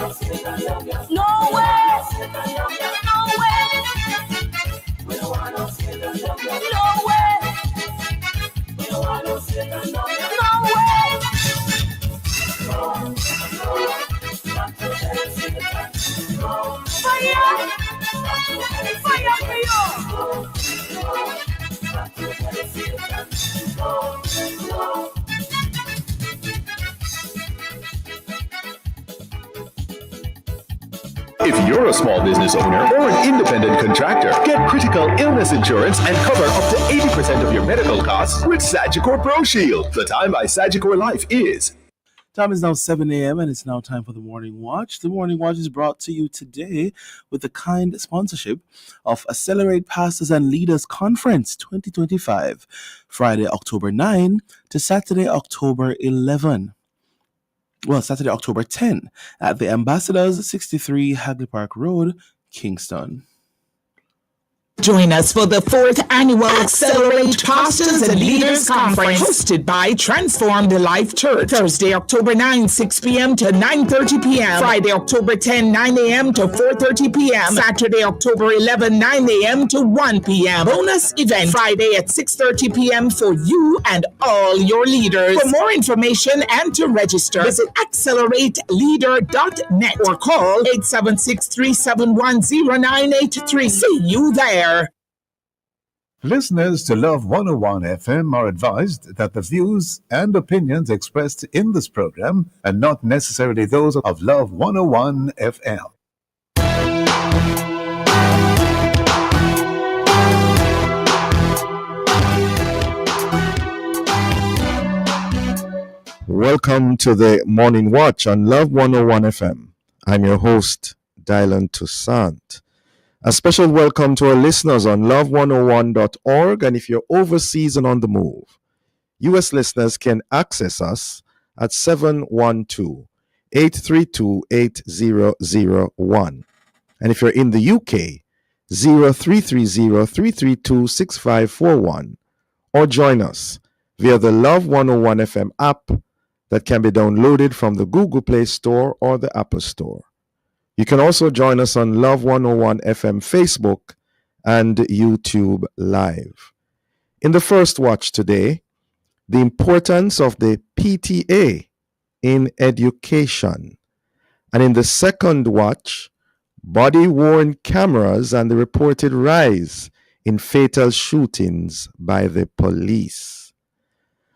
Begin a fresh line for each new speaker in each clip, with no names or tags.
No way. No way. No way. Fire! Fire for you!
If you're a small business owner or an independent contractor, get critical illness insurance and cover up to 80% of your medical costs with Sagicor Pro Shield. The time by Sagicor Life is...
Time is now 7 a.m. and it's now time for the Morning Watch. The Morning Watch is brought to you today with the kind sponsorship of Accelerate Pastors and Leaders Conference 2025, Friday, October 9 to Saturday, October 11. Well, Saturday, October 10 at the Ambassadors, 63 Hagley Park Road, Kingston.
Join us for the 4th annual Accelerate Pastors and Leaders Conference hosted by Transformed Life Church. Thursday, October 9, 6 p.m. to 9:30 p.m. Friday, October 10, 9 a.m. to 4:30 p.m. Saturday, October 11, 9 a.m. to 1 p.m. Bonus event Friday at 6:30 p.m. for you and all your leaders. For more information and to register, visit accelerate-leader.net or call 876-371-0983. See you there.
Listeners to Love 101 FM are advised that the views and opinions expressed in this program are not necessarily those of Love 101 FM.
Welcome to the Morning Watch on Love 101 FM. I'm your host, Dylan Toussaint. A special welcome to our listeners on love101.org, and if you're overseas and on the move, U.S. listeners can access us at 712-832-8001. And if you're in the UK, 0330-332-6541, or join us via the Love 101 FM app that can be downloaded from the Google Play Store or the Apple Store. You can also join us on Love 101 FM Facebook and YouTube Live. In the first watch today, the importance of the PTA in education. And in the second watch, body-worn cameras and the reported rise in fatal shootings by the police.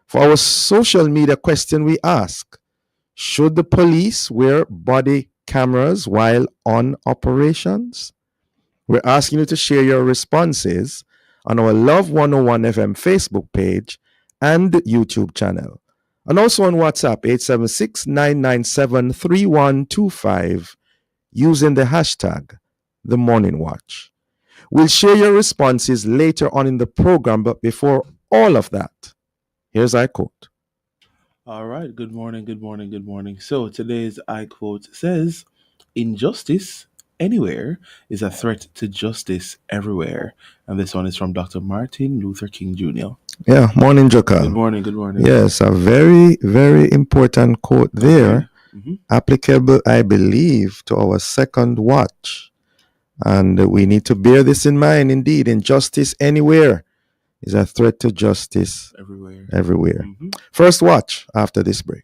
For our social media question, we ask, should the police wear body cameras while on operations? We're asking you to share your responses on our Love 101 FM Facebook page and YouTube channel, and also on WhatsApp 876-997-3125 using the hashtag The Morning Watch. We'll share your responses later on in the program, but before all of that, here's our quote.
All right. Good morning. Good morning. Good morning. So today's iQuote says, "Injustice anywhere is a threat to justice everywhere." And this one is from Dr. Martin Luther King Jr.
Yeah. Morning, Joka.
Good morning. Good morning.
Yes. A very, very important quote there.
Mm-hmm.
Applicable, I believe, to our second watch. And we need to bear this in mind. Indeed, injustice anywhere is a threat to justice everywhere.
Mm-hmm.
First watch after this break.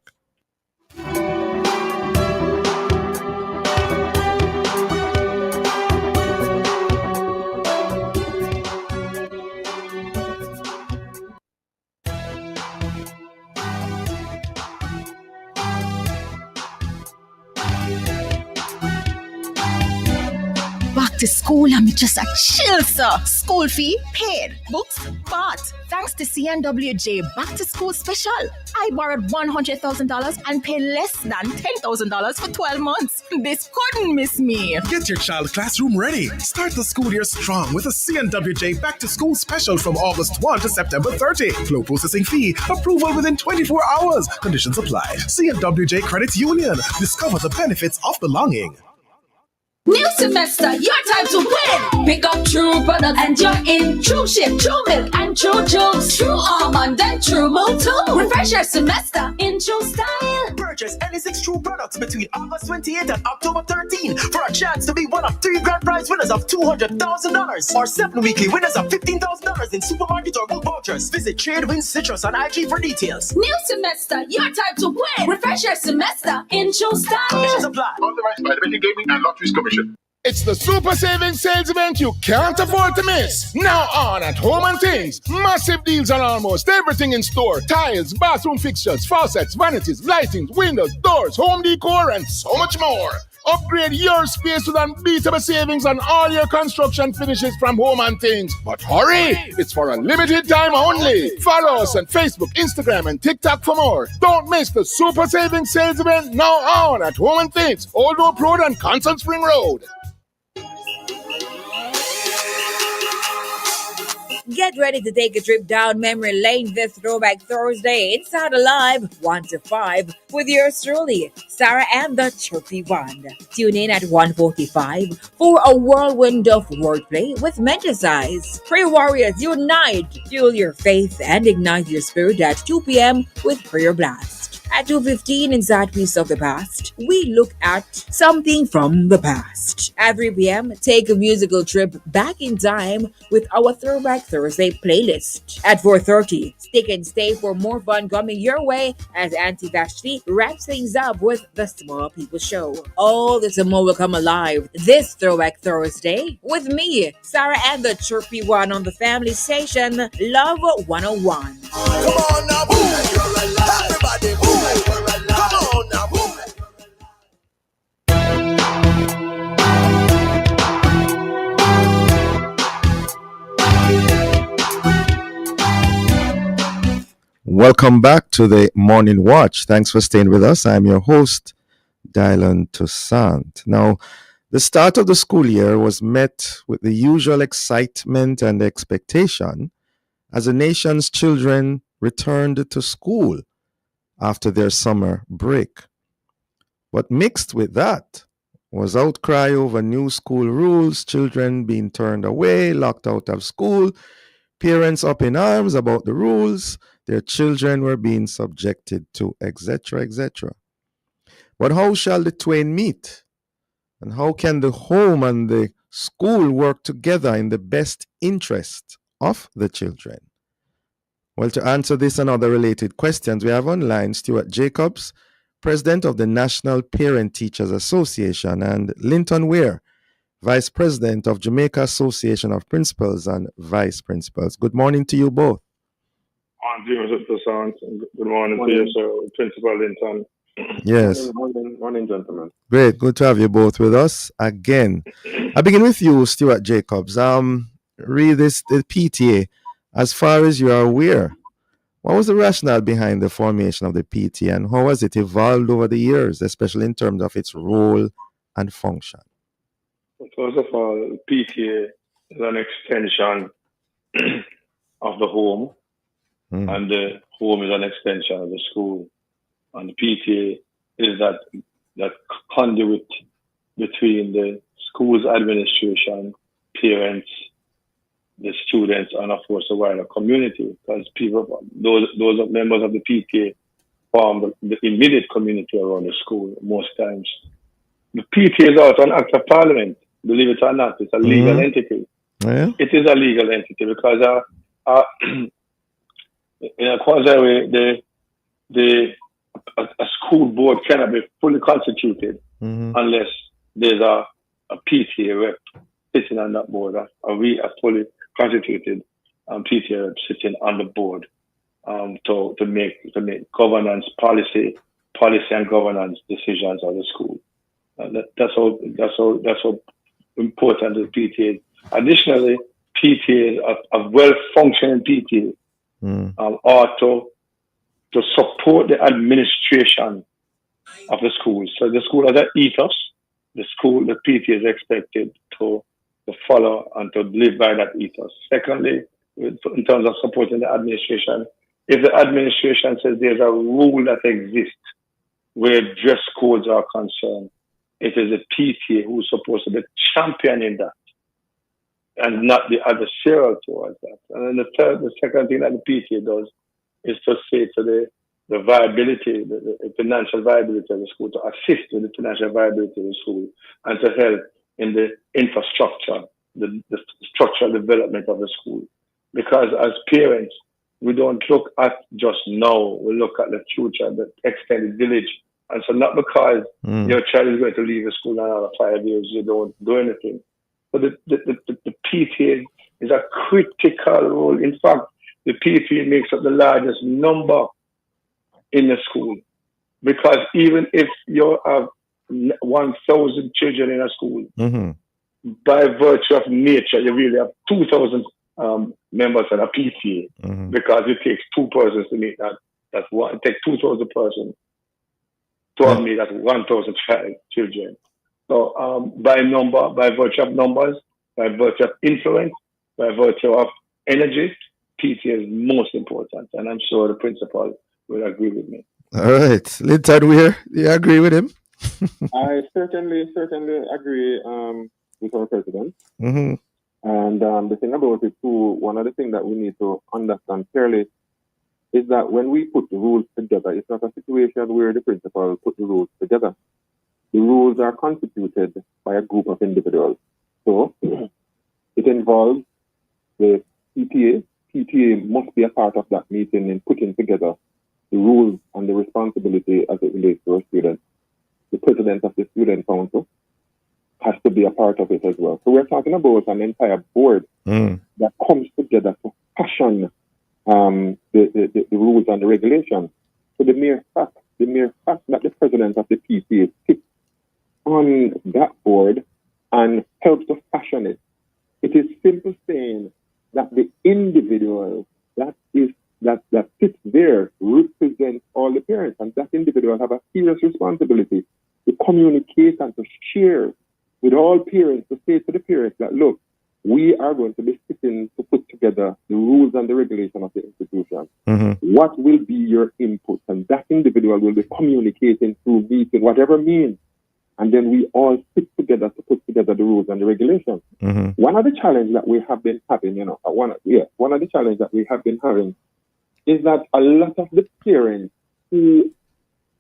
Back to school, I'm just a chill, sir. School fee paid, books bought. Thanks to CNWJ Back to School Special, I borrowed $100,000 and paid less than $10,000 for 12 months. This couldn't miss me.
Get your child's classroom ready. Start the school year strong with a CNWJ Back to School Special from August 1 to September 30. Low processing fee. Approval within 24 hours. Conditions apply. CNWJ Credit Union. Discover the benefits of belonging.
New semester, your time to win. Pick up True products and you're in. True Ship, True Milk, and True Juice. True Almond and True Mold too. Refresh your semester in True Style.
Purchase any 6 True products between August 28 and October 13 for a chance to be one of 3 grand prize winners of $200,000 or 7 weekly winners of $15,000 in supermarket or gold vouchers. Visit Tradewin Citrus on IG for details.
New semester, your time to win. Refresh your semester in True Style.
Conditions apply.
Authorized by the Betting Gaming and Lotteries Commission.
It's the Super Savings Sales event you can't afford to miss. Now on at Home and Things. Massive deals on almost everything in store. Tiles, bathroom fixtures, faucets, vanities, lightings, windows, doors, home decor, and so much more. Upgrade your space with unbeatable savings on all your construction finishes from Home and Things. But hurry! It's for a limited time only. Follow us on Facebook, Instagram, and TikTok for more. Don't miss the Super Savings Sales event now on at Home and Things, Old Hope Road and Constant Spring Road.
Get ready to take a trip down memory lane this Throwback Thursday inside Alive 1 to 5 with yours truly, Sarah and the Chirpy One. Tune in at 1:45 for a whirlwind of wordplay with Menticize. Prayer Warriors unite, fuel your faith and ignite your spirit at 2 p.m. with Prayer Blast. At 2:15 inside Piece of the Past, we look at something from the past. At 3 p.m., take a musical trip back in time with our Throwback Thursday playlist. At 4:30, stick and stay for more fun coming your way as Auntie Vashti wraps things up with the Small People Show. All this and more will come alive this Throwback Thursday with me, Sarah and the Chirpy One on the family station, Love 101.
Come on now, boom. Everybody, boom. Come on now, boom.
Welcome back to the Morning Watch. Thanks for staying with us. I'm your host, Dylan Toussaint. Now, the start of the school year was met with the usual excitement and expectation as the nation's children returned to school after their summer break. But mixed with that was outcry over new school rules, children being turned away, locked out of school, parents up in arms about the rules their children were being subjected to, etc., etc. But how shall the twain meet? And how can the home and the school work together in the best interest of the children? Well, to answer this and other related questions, we have online Stuart Jacobs, President of the National Parent Teachers Association, and Linton Ware, Vice President of Jamaica Association of Principals and Vice Principals. Good morning to you both.
Good morning to you, sir, Principal Linton.
Yes.
Morning, gentlemen.
Great. Good to have you both with us again. I begin with you, Stuart Jacobs. Read this, the PTA. As far as you are aware, what was the rationale behind the formation of the PTA and how has it evolved over the years, especially in terms of its role and function?
First of all, PTA is an extension of the home, and the home is an extension of the school. And the PTA is that conduit between the school's administration, parents, the students, and of course the wider community. Because those members of the PTA form the immediate community around the school most times. The PTA is also an act of parliament. Believe it or not, it's a legal entity.
Yeah.
It is a legal entity because in a quasi way, a school board cannot be fully constituted unless there's a PTA rep sitting on that board, we are fully constituted PTA rep sitting on the board to make governance policy and governance decisions of the school. That's how important the PTA is. Additionally, PTA, a well-functioning PTA, ought to support the administration of the school. So the school has an ethos. The PTA is expected to follow and to live by that ethos. Secondly, in terms of supporting the administration, if the administration says there's a rule that exists where dress codes are concerned, it is the PTA who's supposed to be championing that and not the adversarial towards that. And then the second thing that the PTA does is to say to the viability, the financial viability of the school, to assist with the financial viability of the school and to help in the infrastructure, the structural development of the school. Because as parents, we don't look at just now, we look at the future, the extended village. And so not because your child is going to leave the school in another 5 years, you don't do anything. But the PTA is a critical role. In fact, the PTA makes up the largest number in the school. Because even if you have 1,000 children in a school, by virtue of nature, you really have 2,000 members in a PTA because it takes two persons to meet that one. It takes 2,000 persons to have meet that 1,000 children. So by virtue of numbers, by virtue of influence, by virtue of energy, PTA is most important, and I'm sure the principal will agree with me.
All right, Linton Weir, do you agree with him?
I certainly agree with our president.
Mm-hmm.
And the thing about it too, one of the things that we need to understand clearly is that when we put the rules together, it's not a situation where the principal put the rules together. The rules are constituted by a group of individuals. So it involves the PTA. PTA must be a part of that meeting in putting together the rules and the responsibility as it relates to our students. The president of the student council has to be a part of it as well. So we're talking about an entire board that comes together to fashion the rules and the regulations. So the mere fact that the president of the PTA sits on that board and helps to fashion it, it is simply saying that the individual that sits there represents all the parents, and that individual have a serious responsibility to communicate and to share with all parents, to say to the parents that, look, we are going to be sitting to put together the rules and the regulation of the institution. What will be your input? And that individual will be communicating through meeting, whatever means. And then we all sit together to put together the rules and the regulations. One of the challenges that we have been having, one of the challenges that we have been having is that a lot of the parents who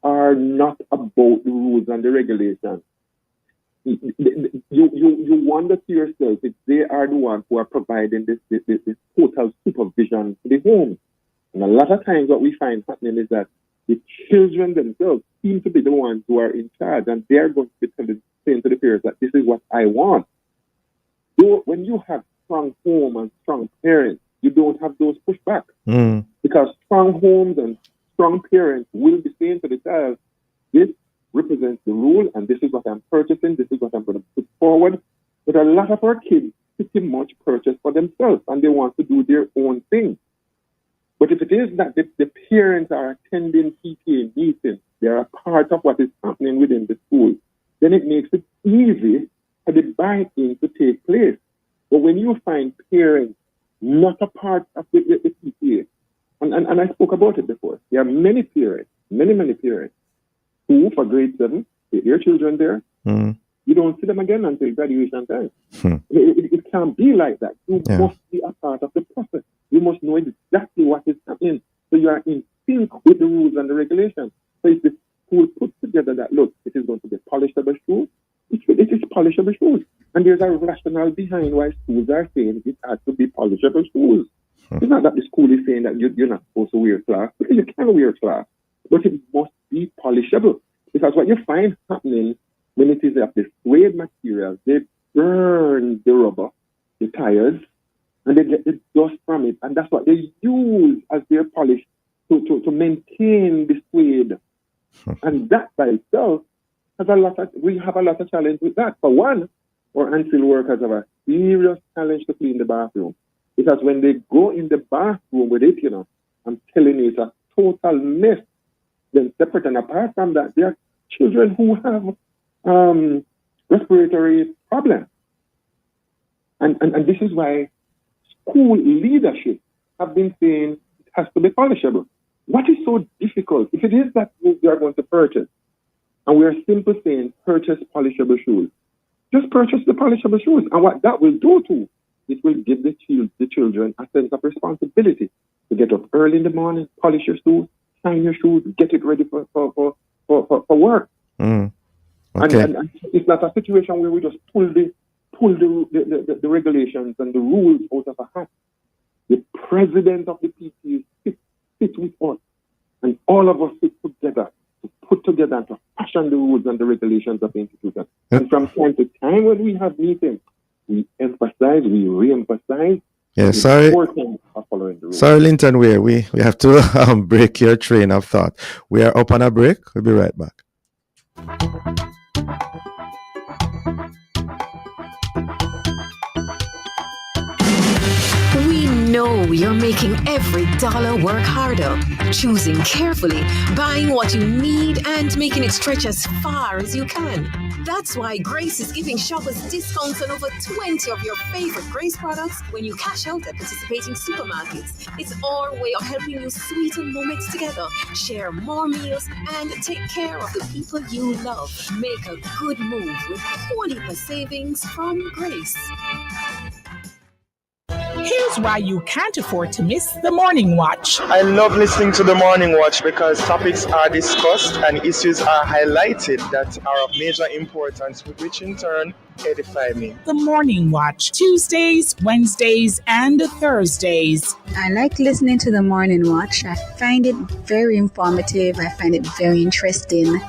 are not about the rules and the regulations, you wonder to yourself if they are the ones who are providing this total supervision to the home. And a lot of times what we find happening is that the children themselves seem to be the ones who are in charge, and they're going to be saying to the parents that this is what I want. When you have strong home and strong parents, you don't have those pushback. Because strong homes and strong parents will be saying to the child, this represents the rule, and this is what I'm purchasing, this is what I'm going to put forward. But a lot of our kids pretty much purchase for themselves, and they want to do their own thing. But if it is that the parents are attending PTA meetings, they're a part of what is happening within the school, then it makes it easy for the buy-in to take place. But when you find parents not a part of the PTA, and I spoke about it before, there are many parents, many parents, who for grade 7, take their children there, you don't see them again until graduation time. It can't be like that. You must be a part of the process. You must know exactly what is happening. So you are in sync with the rules and the regulations. So if the school puts together that, look, it is going to be polishable shoes, it is polishable shoes. And there's a rationale behind why schools are saying it has to be polishable shoes. It's not that the school is saying that you're not supposed to wear class, because you can wear class, but it must be polishable. Because what you find happening when it is of the suede material, they burn the rubber, the tires, and they get the dust from it. And that's what they use as their polish to maintain the suede. And that by itself has we have a lot of challenge with that. For one, our ancillary workers have a serious challenge to clean the bathroom. Because when they go in the bathroom with it, I'm telling you, it's a total mess. Then separate and apart from that, there are children who have respiratory problems. And this is why school leadership have been saying it has to be polishable. What is so difficult? If it is that you are going to purchase And we're simply saying purchase polishable shoes. Just purchase the polishable shoes. And what that will do too, it will give the children a sense of responsibility to get up early in the morning, polish your shoes, shine your shoes, get it ready for work.
Okay.
And it's not a situation where we just pull the regulations and the rules out of a hat. The president of the PTA sit with us, and all of us sit together to put together and to fashion the rules and the regulations of the institution. And from time to time when we have meetings, we emphasize, we re-emphasize.
Yeah,
the
sorry.
importance of following the rules.
Sorry, Linton, we have to break your train of thought. We are up on a break. We'll be right back.
We know you're making every dollar work harder, choosing carefully, buying what you need, and making it stretch as far as you can. That's why Grace is giving shoppers discounts on over 20 of your favorite Grace products when you cash out at participating supermarkets. It's our way of helping you sweeten moments together, share more meals, and take care of the people you love. Make a good move with 20% savings from Grace.
Here's why you can't afford to miss the Morning Watch.
I love listening to the Morning Watch because topics are discussed and issues are highlighted that are of major importance, which in turn edify me.
The Morning Watch, Tuesdays, Wednesdays, and Thursdays.
I like listening to the Morning Watch. I find it very informative. I find it very interesting.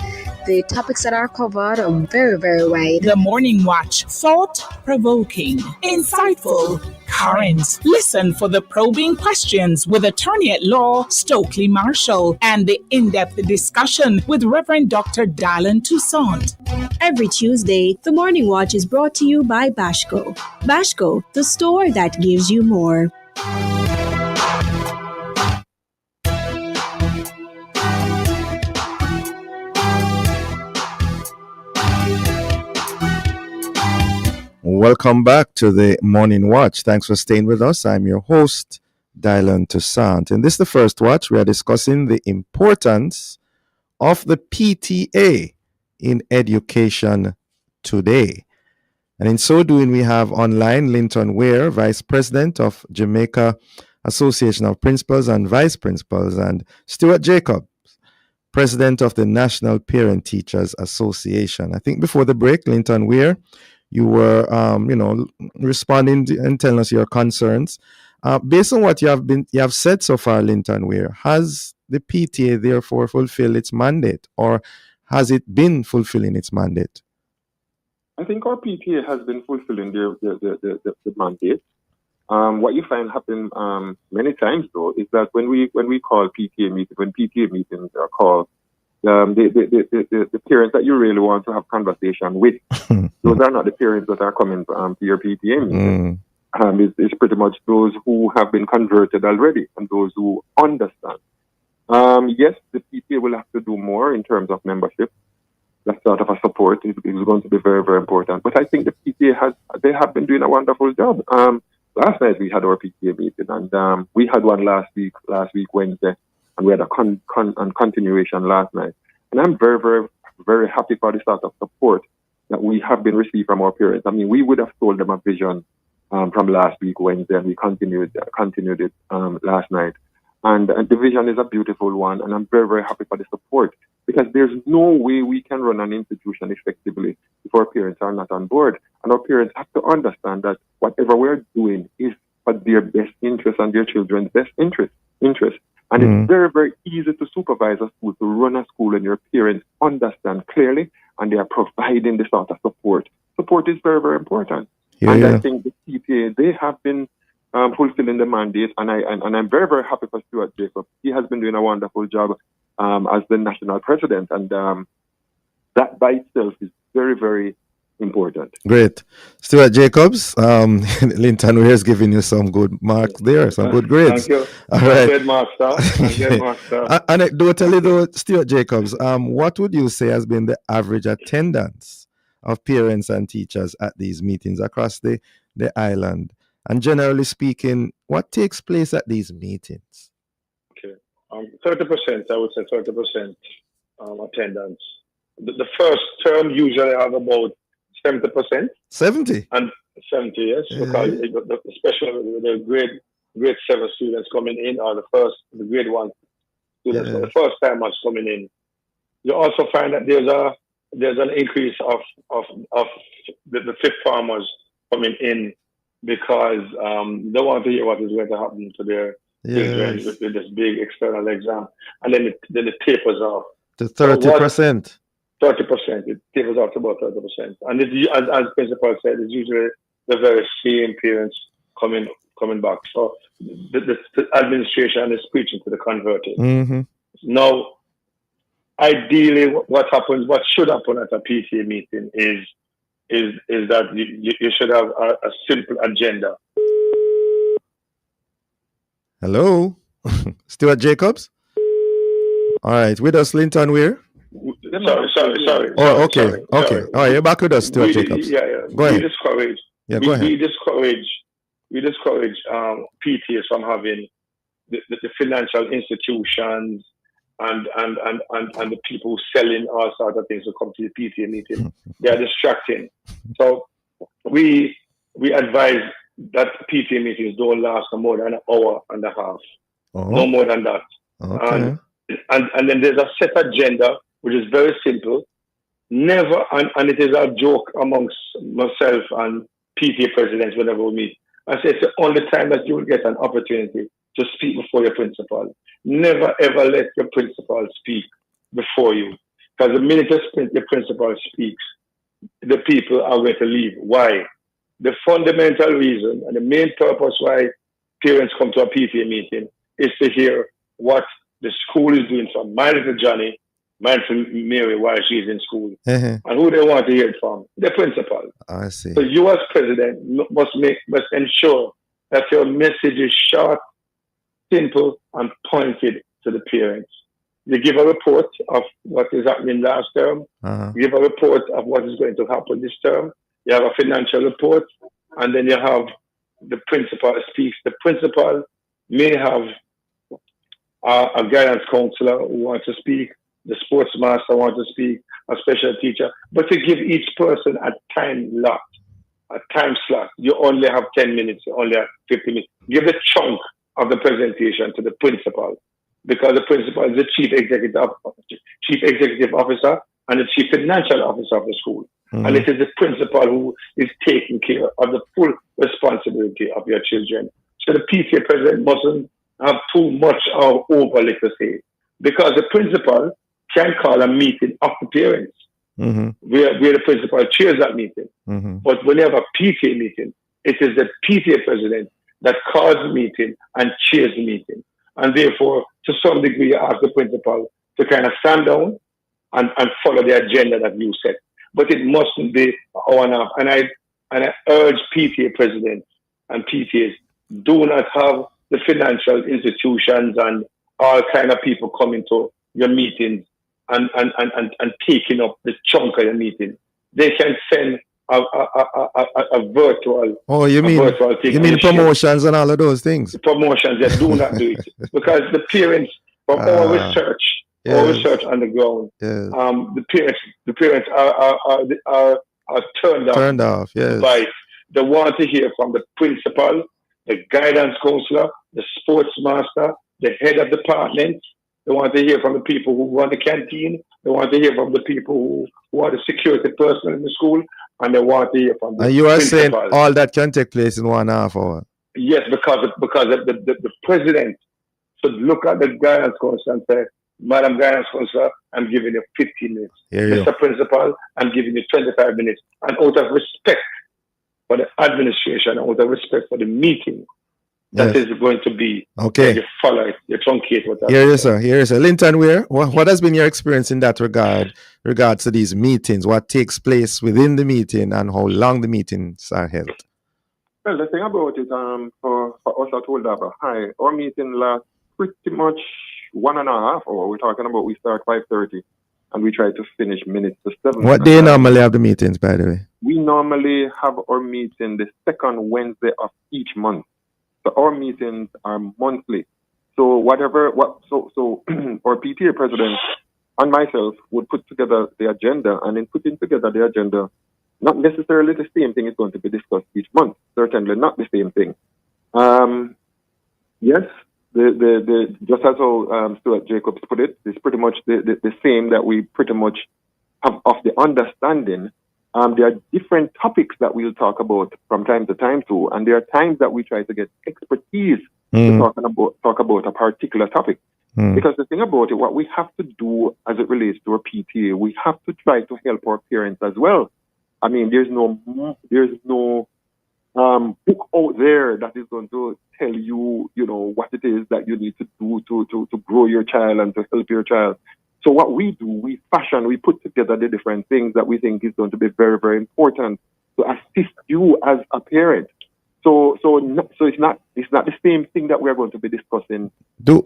The topics that are covered are very, very wide.
The Morning Watch, thought-provoking, insightful, current. Listen for the probing questions with attorney at law Stokely Marshall and the in-depth discussion with Reverend Dr. Dylan Toussaint.
Every Tuesday, the Morning Watch is brought to you by Bashco. Bashco, the store that gives you more.
Welcome back to the Morning Watch. Thanks for staying with us. I'm your host, Dylan Toussaint. In this, the first watch, we are discussing the importance of the PTA in education today. And in so doing, we have online Linton Ware, Vice President of Jamaica Association of Principals and Vice Principals, and Stuart Jacobs, President of the National Parent Teachers Association. I think before the break, Linton Ware, you were, responding and telling us your concerns. Based on what you have said so far, Linton Ware, has the PTA therefore fulfilled its mandate, or has it been fulfilling its mandate?
I think our PTA has been fulfilling the mandate. What you find happen many times though is that when we call PTA meetings, when PTA meetings are called, the parents that you really want to have conversation with, those are not the parents that are coming to your PTA meeting. It's pretty much those who have been converted already and those who understand. Yes, the PTA will have to do more in terms of membership. That sort of a support is going to be very, very important. But I think the PTA they have been doing a wonderful job. Last night we had our PTA meeting, and we had one last week Wednesday, and we had a continuation last night. And I'm very, very, very happy for the sort of support that we have been receiving from our parents. I mean, we would have told them a vision from last week Wednesday, and we continued it last night. And the vision is a beautiful one, and I'm very, very happy for the support, because there's no way we can run an institution effectively if our parents are not on board. And our parents have to understand that whatever we're doing is for their best interest and their children's best interest. And it's very, very easy to supervise a school, to run a school, and your parents understand clearly, and they are providing the sort of support. Support is very, very important. I think the PTA, they have been fulfilling the mandate, and I'm very, very happy for Stuart Jacobs. He has been doing a wonderful job as the national president, and that by itself is very, very important.
Great. Stuart Jacobs, Linton Ware is giving you some good marks there, some good grades.
Thank you.
All right.
Good marks, sir. Good marks, sir.
Anecdotally though, Stuart Jacobs, what would you say has been the average attendance of parents and teachers at these meetings across the island? And generally speaking, what takes place at these meetings?
Okay. 30%, I would say 30% attendance. the first term usually have about 70%.
70?
And 70, yes, because especially the grade 7 students coming in, or the grade 1 students, the first timers coming in. You also find that there's an increase of the fifth farmers coming in because they want to hear what is going to happen to their children with this big external exam, and then it tapers off
to 30%.
30%. It tapers off to about 30%, and as principal said, it's usually the very same parents coming back. So the administration is preaching to the converted.
Mm-hmm.
Now, ideally, what should happen at a PTA meeting is that you should have a simple agenda.
Hello, Stuart Jacobs. All right, with us, Linton Weir.
Sorry.
Oh, okay.
Sorry.
All right, you're back with us, Stuart Jacobs.
Yeah.
Go ahead. Go ahead.
We discourage PTAs from having the financial institutions and the people selling all sorts of things to come to the PTA meeting. They are distracting. So we advise that PTA meetings don't last for more than an hour and a half. No more than that.
Okay.
And then there's a set agenda, which is very simple. Never, and it is a joke amongst myself and PTA presidents whenever we meet. I say it's the only time that you will get an opportunity to speak before your principal. Never ever let your principal speak before you. Because the minute your principal speaks, the people are going to leave. Why? The fundamental reason and the main purpose why parents come to a PTA meeting is to hear what the school is doing for my little Johnny, my little Mary while she's in school. And who they want to hear it from? The principal.
I see.
So you as president must ensure that your message is short, simple, and pointed to the parents. You give a report of what is happening last term. You give a report of what is going to happen this term. You have a financial report, and then you have the principal speaks. The principal may have a guidance counselor who wants to speak, the sports master wants to speak, a special teacher, but to give each person a time slot. You only have 10 minutes, you only have 50 minutes. Give the chunk of the presentation to the principal, because the principal is the chief executive officer and the chief financial officer of the school. And it is the principal who is taking care of the full responsibility of your children. So the PTA president mustn't have too much or over little say, because the principal can call a meeting of the parents where the principal chairs that meeting. But when you have a PTA meeting, it is the PTA president that calls the meeting and chairs the meeting. And therefore, to some degree, you ask the principal to kind of stand down and follow the agenda that you set. But it mustn't be an hour and a half. And I urge PTA presidents and PTAs, do not have the financial institutions and all kind of people coming to your meetings and taking up the chunk of your meeting. They can send a virtual.
Oh, you mean promotions and all of those things?
Promotions, they do not do it, because the parents from our research on the ground, the parents are turned off.
Yes.
By they want to hear from the principal, the guidance counselor, the sports master, the head of department. They want to hear from the people who run the canteen. They want to hear from the people who are the security personnel in the school, and they want to hear from the
And you are
principal.
saying all that can take place in 1.5 hours?
Yes, because the president should look at the guidance counselor and say, Madam Guidance Counselor, I'm giving you 15 minutes. Mr. Principal, I'm giving you 25 minutes. And out of respect for the administration, out of respect for the meeting, that is going to be, you follow it, you truncate what that is.
Here is sir. Linton Weir, what has been your experience in that regards to these meetings? What takes place within the meeting and how long the meetings are held?
Well, the thing about it, for us at Old Harbour High, our meeting lasts pretty much 1.5 hours. We're talking about we start 5:30 and we try to finish minutes to 7.
What day normally have the meetings, by the way?
We normally have our meeting the second Wednesday of each month. So our meetings are monthly. So our PTA president and myself would put together the agenda, and in putting together the agenda, not necessarily the same thing is going to be discussed each month. Certainly not the same thing. Yes, the just as how Stuart Jacobs put it, it's pretty much the same that we pretty much have of the understanding. There are different topics that we'll talk about from time to time too, and there are times that we try to get expertise to talk about a particular topic. Because the thing about it, what we have to do as it relates to our PTA, we have to try to help our parents as well. I mean, there's no book out there that is going to tell you, what it is that you need to do to grow your child and to help your child. So what we do, we put together the different things that we think is going to be very, very important to assist you as a parent. So it's not the same thing that we're going to be discussing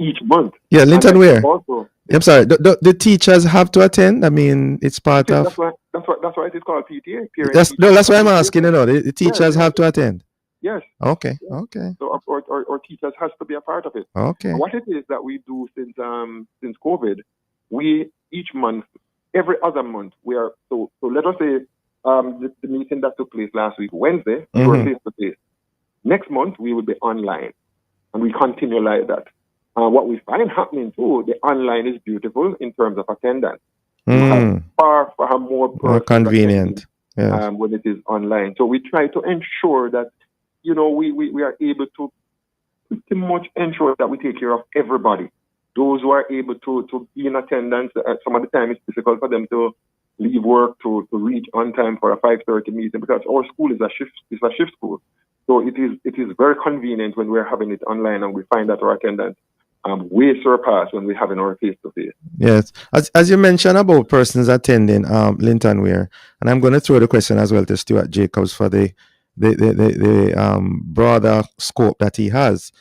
each month.
Yeah, Linton, where?
Also,
I'm sorry. The teachers have to attend. I mean, it's part of.
That's why it is called PTA.
That's why I'm asking. The teachers have to attend.
Yes.
Okay.
Yes.
Okay.
So our teachers has to be a part of it.
Okay.
What it is that we do since COVID, we each month, every other month, we are so let us say the meeting that took place last week, Wednesday, we were face to face. Next month we will be online, and we continue like that. What we find happening too, the online is beautiful in terms of attendance. Far more
convenient. Yes.
When it is online. So we try to ensure that we are able to pretty much ensure that we take care of everybody. Those who are able to be in attendance, some of the time it's difficult for them to leave work to reach on time for a 5:30 meeting, because our school is a shift school. So it is very convenient when we're having it online, and we find that our attendance way surpass when we're having our face-to-face.
Yes. As you mentioned about persons attending Linton Weir, and I'm going to throw the question as well to Stuart Jacobs for the broader scope that he has.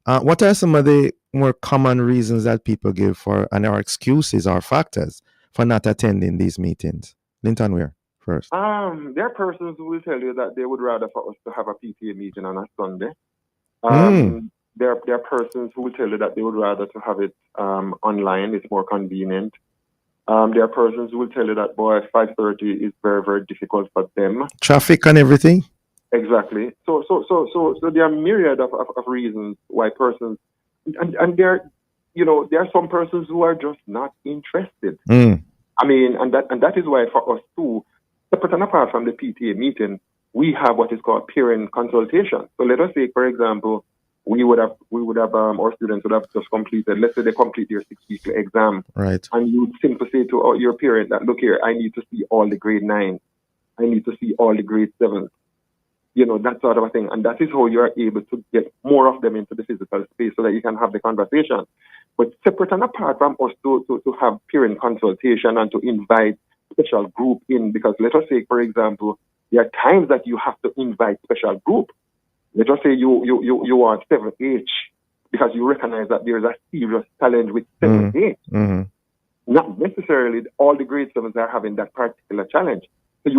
What are some of the more common reasons that people give for, and our excuses or factors for not attending these meetings? Linton Weir first.
There are persons who will tell you that they would rather for us to have a PTA meeting on a Sunday. There are persons who will tell you that they would rather to have it online. It's more convenient. There are persons who will tell you that 5:30 is very, very difficult for them.
Traffic and everything.
Exactly. So there are myriad of reasons why persons, and there are some persons who are just not interested. I mean, and that is why for us too, separate and apart from the PTA meeting, we have what is called parent consultation. So let us say, for example, we would have our students would have just completed, let's say they complete their 6-weekly exam.
Right.
And you would simply say to your parent that, look here, I need to see all the grade 9. I need to see all the grade 7. That sort of a thing. And that is how you are able to get more of them into the physical space so that you can have the conversation. But separate and apart from us to have parent consultation and to invite special group in, because let us say, for example, there are times that you have to invite special group. Let us say you want 7H because you recognize that there is a serious challenge with 7H. Not necessarily all the grade 7s are having that particular challenge. So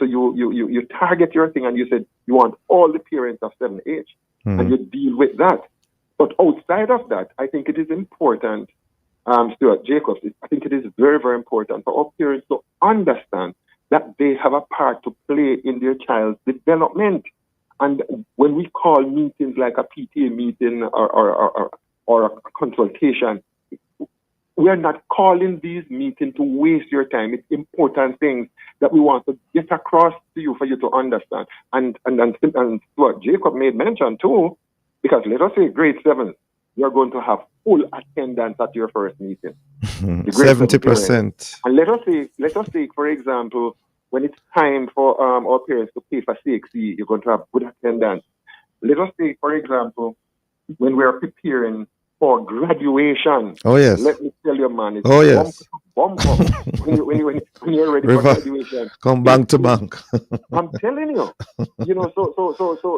you target your thing and you said you want all the parents of 7H and you deal with that. But outside of that, I think it is important, Stuart Jacobs, I think it is very, very important for our parents to understand that they have a part to play in their child's development. And when we call meetings like a PTA meeting or a consultation, we are not calling these meetings to waste your time. It's important things that we want to get across to you for you to understand. And what Jacob made mention too, because let us say grade 7, you're going to have full attendance at your first meeting.
70%.
And let us say, for example, when it's time for our parents to pay for CXC, you're going to have good attendance. Let us say, for example, when we're preparing for graduation.
Oh, yes.
Let me tell you, man. It's
yes.
Bump when you're ready for graduation.
Come bank to bank.
I'm telling you.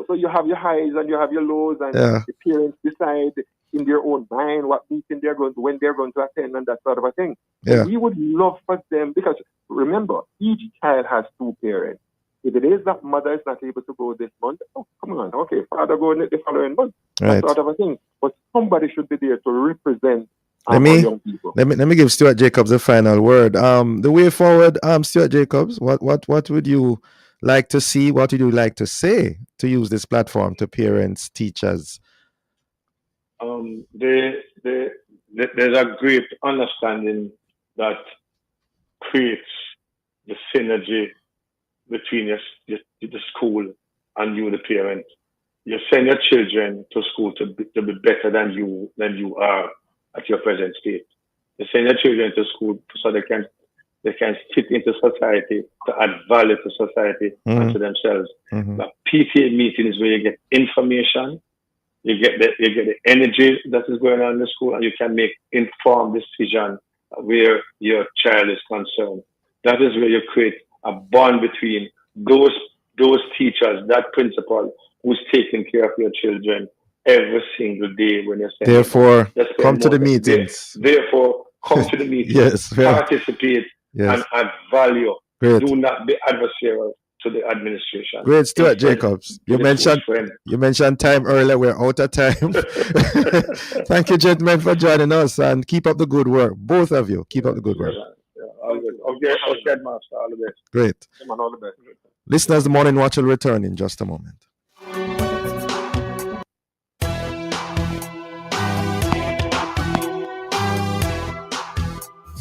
So you have your highs and you have your lows, and the parents decide in their own mind what meeting when they're going to attend and that sort of a thing.
Yeah.
We would love for them, because remember, each child has 2 parents. If it is that mother is not able to go this month, oh, come on, okay, father go the following month, that sort of a thing. But somebody should be there to represent
Let
our
me
young people.
let me give Stuart Jacobs the final word. The way forward, Stuart Jacobs, what would you like to see? What would you like to say to use this platform to parents, teachers?
There's a great understanding that creates the synergy between the school and you, the parent. You send your children to school to be better than you are at your present state. You send your children to school so they can fit into society, to add value to society and to themselves. The PTA meeting is where you get information, you get the energy that is going on in the school, and you can make informed decision where your child is concerned. That is where you create a bond between those teachers, that principal who's taking care of your children every single day when you're sending
Therefore,
them.
come to the meetings.
Therefore, come to the meetings.
Yes, yeah.
Participate
Yes.
and add value.
Great.
Do not be adversarial to the administration.
Great, Stuart
Instead,
Jacobs.
be
You
the
mentioned
close friend.
time earlier. We're out of time. Thank you, gentlemen, for joining us, and keep up the good work. Both of you, keep up the good work.
All good. Okay, master. All the best.
Great.
Come on, all the best.
Listeners, the Morning Watch will return in just a moment.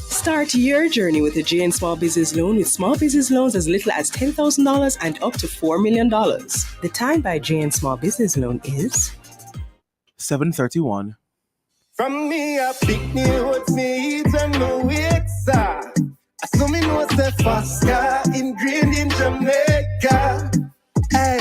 Start your journey with a JN Small Business Loan with small business loans as little as $10,000 and up to $4 million. The time by JN Small Business Loan is
7:31.
From me, I pick me what me eat and no wait, sir. I saw me know say Fosca, ingrained in Jamaica. Hey,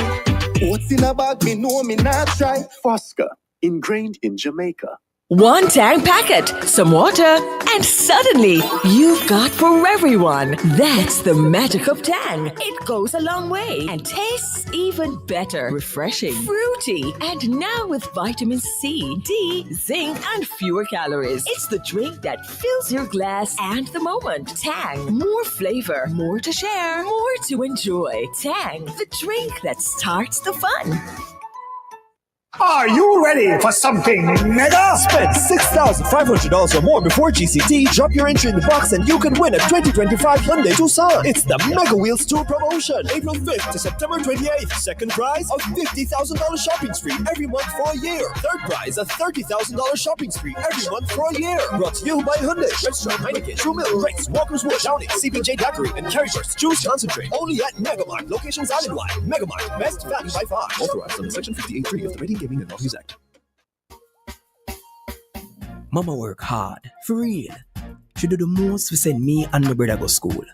what's in a bag? Me know me not try.
Fosca, ingrained in Jamaica.
One Tang packet, some water, and suddenly you've got for everyone. That's the magic of Tang. It goes a long way and tastes even better. Refreshing, fruity, and now with vitamin C, D, zinc, and fewer calories. It's the drink that fills your glass and the moment. Tang, more flavor, more to share, more to enjoy. Tang, the drink that starts the fun.
Are you ready for something mega? Spend $6,500 or more before GCT. Drop your entry in the box and you can win a 2025 Hyundai Toussaint. It's the Mega Wheels Tour promotion. April 5th to September 28th. Second prize, a $50,000 shopping spree every month for a year. Third prize, a $30,000 shopping spree every month for a year. Brought to you by Hyundai, Restaurant Heineken, True Milk, Rex, Walker's Wood, Downing, CPJ Daiquiri, and Carryburst. Choose Concentrate. Only at Megamart. Locations island-wide. Megamart. Best value by far. Authorized under Section 58.3 of the Rating Gaming and Laws Act.
Mama work hard, for real. She do the most to send me and my brother go school.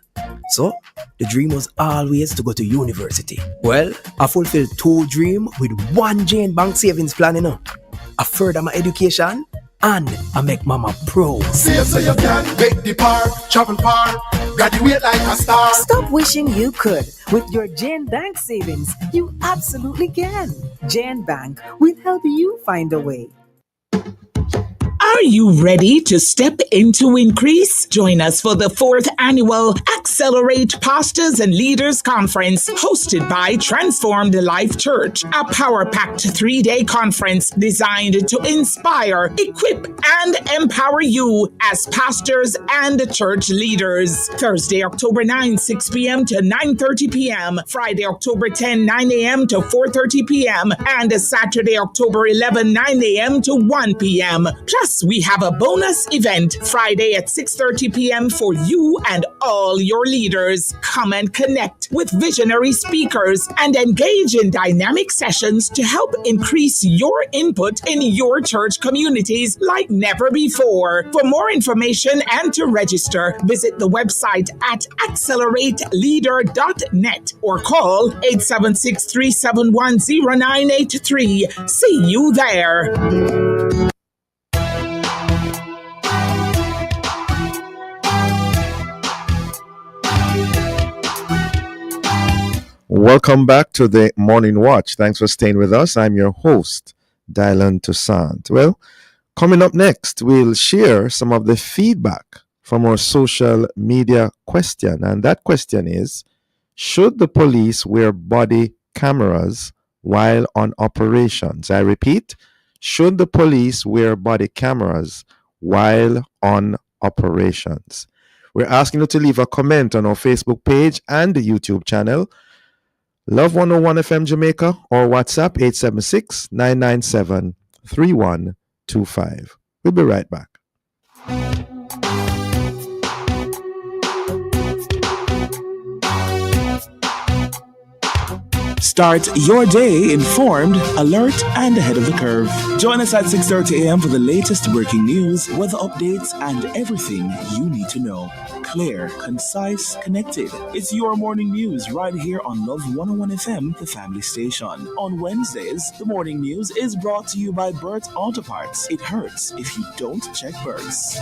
So, the dream was always to go to university. Well, I fulfilled 2 dreams with 1 Jane Bank savings plan, you know. I further my education and I make mama proud.
See so you can make the par, travel par, graduate like a star.
Stop wishing you could. With your Jane Bank savings, you absolutely can. Jane Bank will help you find a way.
Are you ready to step into increase? Join us for the 4th annual Accelerate Pastors and Leaders Conference hosted by Transformed Life Church, a power-packed 3-day conference designed to inspire, equip, and empower you as pastors and church leaders. Thursday, October 9, 6 p.m. to 9:30 p.m. Friday, October 10, 9 a.m. to 4:30 p.m. and Saturday, October 11, 9 a.m. to 1 p.m. Plus, we have a bonus event Friday at 6:30 p.m. for you and all your leaders. Come and connect with visionary speakers and engage in dynamic sessions to help increase your input in your church communities like never before. For more information and to register, visit the website at accelerate.leader.net or call 876-371-0983. See you there.
Welcome back to the Morning Watch. Thanks for staying with us. I'm your host, Dylan Toussaint. Well, coming up next, we'll share some of the feedback from our social media question. And that question is, should the police wear body cameras while on operations? I repeat, should the police wear body cameras while on operations. We're asking you to leave a comment on our Facebook page and the YouTube channel, Love 101 FM Jamaica, or WhatsApp 876-997-3125. We'll be right back.
Start your day informed, alert, and ahead of the curve. Join us at 6:30 a.m. for the latest breaking news, weather updates, and everything you need to know. Clear, concise, connected. It's your morning news right here on Love 101 FM, the family station. On Wednesdays, the morning news is brought to you by Bert's Auto Parts. It hurts if you don't check Bert's.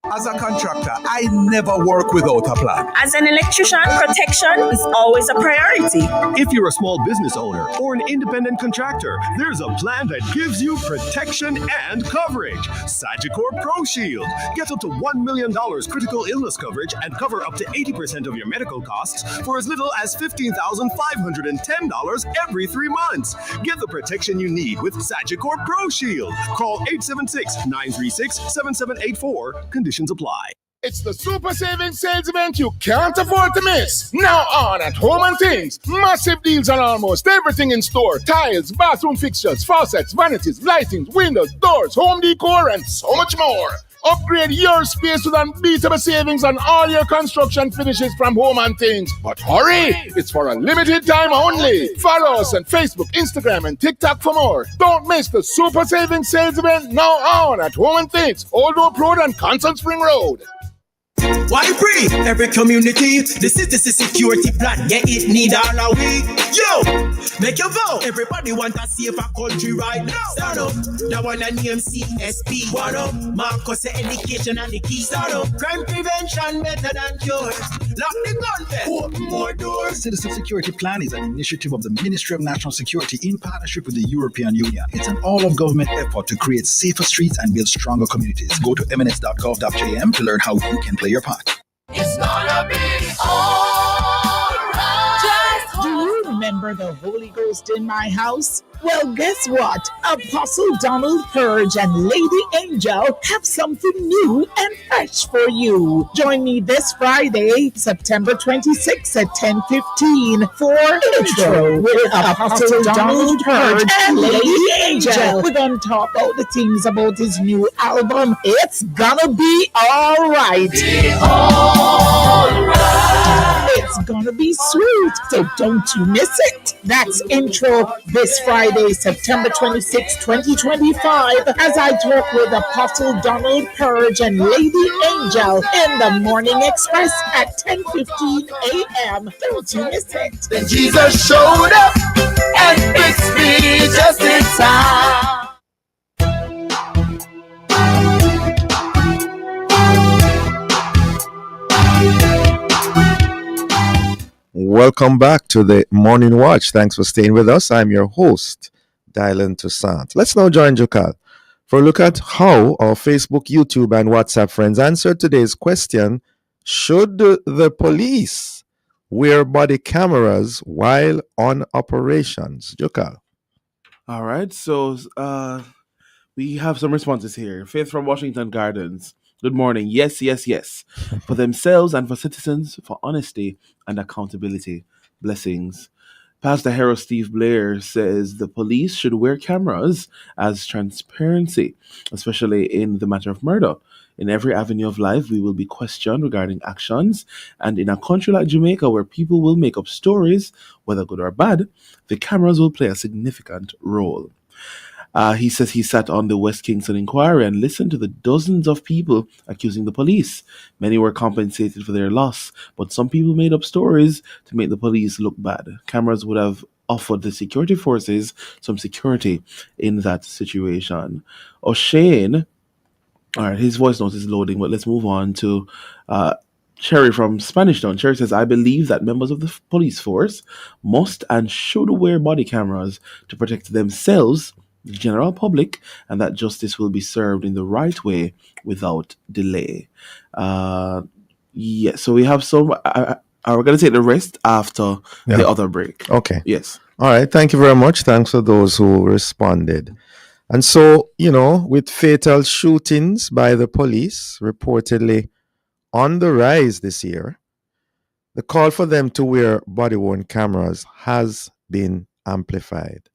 As a contractor, I never work without a plan.
As an electrician, protection is always a priority.
If you're a small business owner or an independent contractor, there's a plan that gives you protection and coverage. Sagicor Pro Shield. Get up to $1 million critical illness coverage and cover up to 80% of your medical costs for as little as $15,510 every 3 months. Get the protection you need with Sagicor Pro Shield. Call 876-936-7784. Conditions apply.
It's the Super Savings Sales Event you can't afford to miss. Now on at Home and Things. Massive deals on almost everything in store. Tiles, bathroom fixtures, faucets, vanities, lightings, windows, doors, home decor, and so much more. Upgrade your space with unbeatable savings on all your construction finishes from Home and Things. But hurry! It's for a limited time only. Follow us on Facebook, Instagram, and TikTok for more. Don't miss the Super Savings Sales Event now on at Home and Things, Old Hope Road and Constant Spring Road.
Why free? Every community, this is the security plan. Yeah, it need all our we. Yo, make your vote. Everybody want a safer country right now. Start up. That one and CSP. What up? Marcus education and the key. Start up. Crime prevention better than cures. Lock the gun there. Open more doors.
Citizen Security Plan is an initiative of the Ministry of National Security in partnership with the European Union. It's an all-of-government effort to create safer streets and build stronger communities. Go to mns.gov.jm to learn how you can play your part.
It's gonna be alright. Do you remember the Holy Ghost in my house? Well, guess what? Apostle Donald Purge and Lady Angel have something new and fresh for you. Join me this Friday, September 26th at 10:15 for Intro with Apostle Donald Purge and Lady Angel. We're going to talk about the things about his new album. It's gonna be all right. It's gonna be sweet, so don't you miss it. That's Intro this Friday, September 26, 2025, as I talk with Apostle Donald Purge and Lady Angel in the Morning Express at 10:15 a.m. Don't you miss it.
Then Jesus showed up and fixed me just in time.
Welcome back to the Morning Watch. Thanks for staying with us. I'm your host, Dylan Toussaint. Let's now join Jokal for a look at how our Facebook, YouTube, and WhatsApp friends answered today's question: should the police wear body cameras while on operations? Jokal.
All right, so we have some responses here. Faith from Washington Gardens. Good morning. Yes, yes, yes. For themselves and for citizens, for honesty and accountability. Blessings. Pastor Harold Steve Blair says the police should wear cameras as transparency, especially in the matter of murder. In every avenue of life, we will be questioned regarding actions. And in a country like Jamaica, where people will make up stories, whether good or bad, the cameras will play a significant role. He says he sat on the West Kingston inquiry and listened to the dozens of people accusing the police. Many were compensated for their loss, but some people made up stories to make the police look bad. Cameras would have offered the security forces some security in that situation. O'Shane, all right, his voice note is loading, but let's move on to Cherry from Spanish Town. Cherry says, I believe that members of the police force must and should wear body cameras to protect themselves, the general public, and that justice will be served in the right way without delay. So we have some We're going to take the rest after the other break.
Okay.
Yes.
All right. Thank you very much. Thanks for those who responded. And so, with fatal shootings by the police reportedly on the rise this year, the call for them to wear body-worn cameras has been amplified.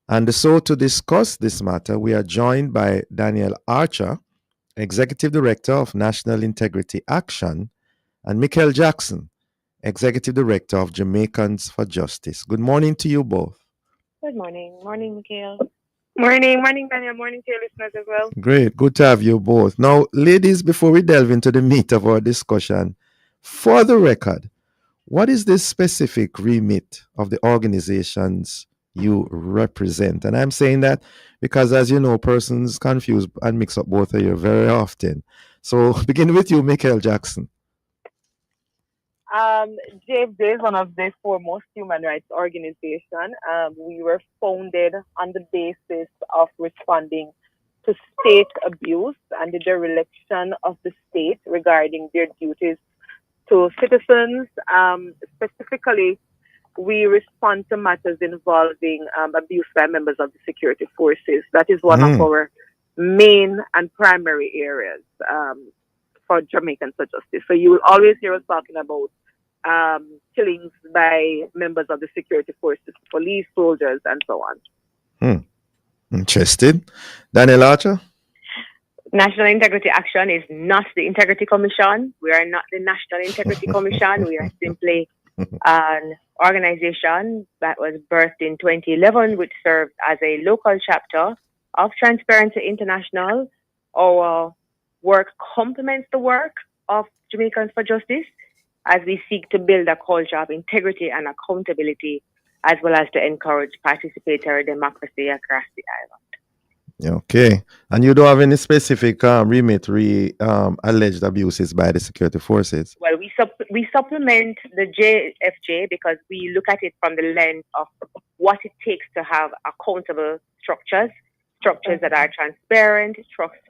And so to discuss this matter, we are joined by Daniel Archer, Executive Director of National Integrity Action, and Michael Jackson, Executive Director of Jamaicans for Justice. Good morning to you both.
Good morning. Morning, Mikhail. Morning, Daniel. Morning to your listeners as well.
Great. Good to have you both. Now, ladies, before we delve into the meat of our discussion, for the record, what is the specific remit of the organizations you represent? And I'm saying that because, as you know, persons confuse and mix up both of you very often. So, begin with you, Michael Jackson.
JFJ is one of the foremost human rights organizations. We were founded on the basis of responding to state abuse and the dereliction of the state regarding their duties to citizens. Specifically, we respond to matters involving abuse by members of the security forces. That is one of our main and primary areas for Jamaicans for Justice. So you will always hear us talking about killings by members of the security forces, police, soldiers, and so on.
Interested. Daniel Archer?
National Integrity Action is not the Integrity Commission. We are not the National Integrity Commission. We are simply an organization that was birthed in 2011, which served as a local chapter of Transparency International. Our work complements the work of Jamaicans for Justice as we seek to build a culture of integrity and accountability, as well as to encourage participatory democracy across the island.
Okay. And you don't have any specific remit alleged abuses by the security forces?
Well, we supplement the JFJ because we look at it from the lens of what it takes to have accountable structures that are transparent,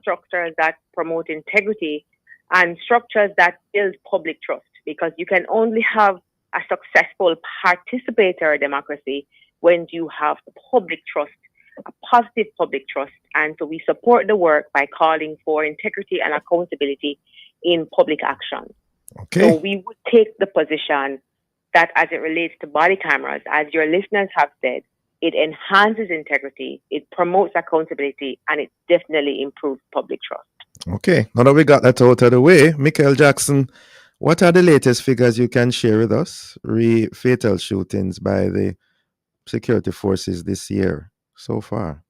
structures that promote integrity, and structures that build public trust. Because you can only have a successful participatory democracy when you have public trust, a positive public trust. And so we support the work by calling for integrity and accountability in public action.
Okay.
So we would take the position that as it relates to body cameras, as your listeners have said, it enhances integrity, it promotes accountability, and it definitely improves public trust.
Okay. Now that we got that out of the way, Michael Jackson, what are the latest figures you can share with us? Fatal shootings by the security forces this year so far.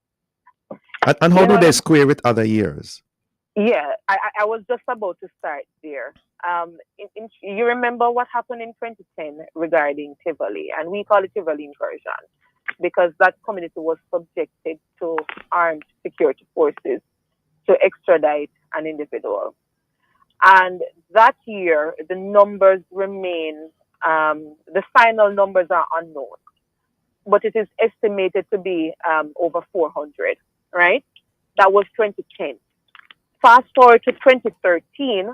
And how do they square with other years?
Yeah, I was just about to start there. You remember what happened in 2010 regarding Tivoli, and we call it Tivoli incursion because that community was subjected to armed security forces to extradite an individual. And that year, the numbers remain, the final numbers are unknown, but it is estimated to be over 400, right? That was 2010. Fast forward to 2013,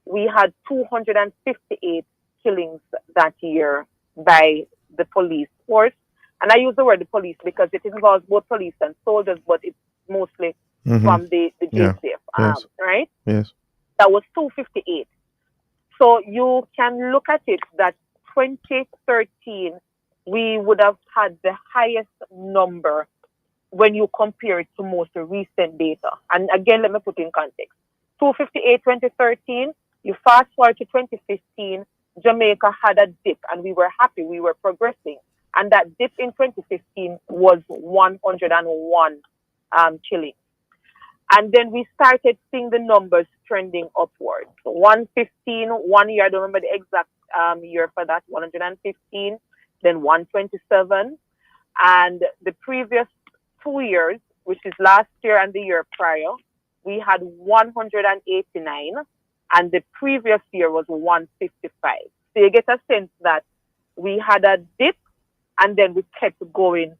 we had 258 killings that year by the police force. And I use the word the police because it involves both police and soldiers, but it's mostly from the JCF, right?
Yes.
That was 258. So you can look at it that 2013, we would have had the highest number when you compare it to most recent data. And again, let me put in context. 258, 2013, you fast forward to 2015, Jamaica had a dip and we were happy, we were progressing. And that dip in 2015 was 101 killings. And then we started seeing the numbers trending upwards. So 115, 1 year, I don't remember the exact year for that, 115, then 127. And the previous 2 years, which is last year and the year prior, we had 189. And the previous year was 155. So you get a sense that we had a dip and then we kept going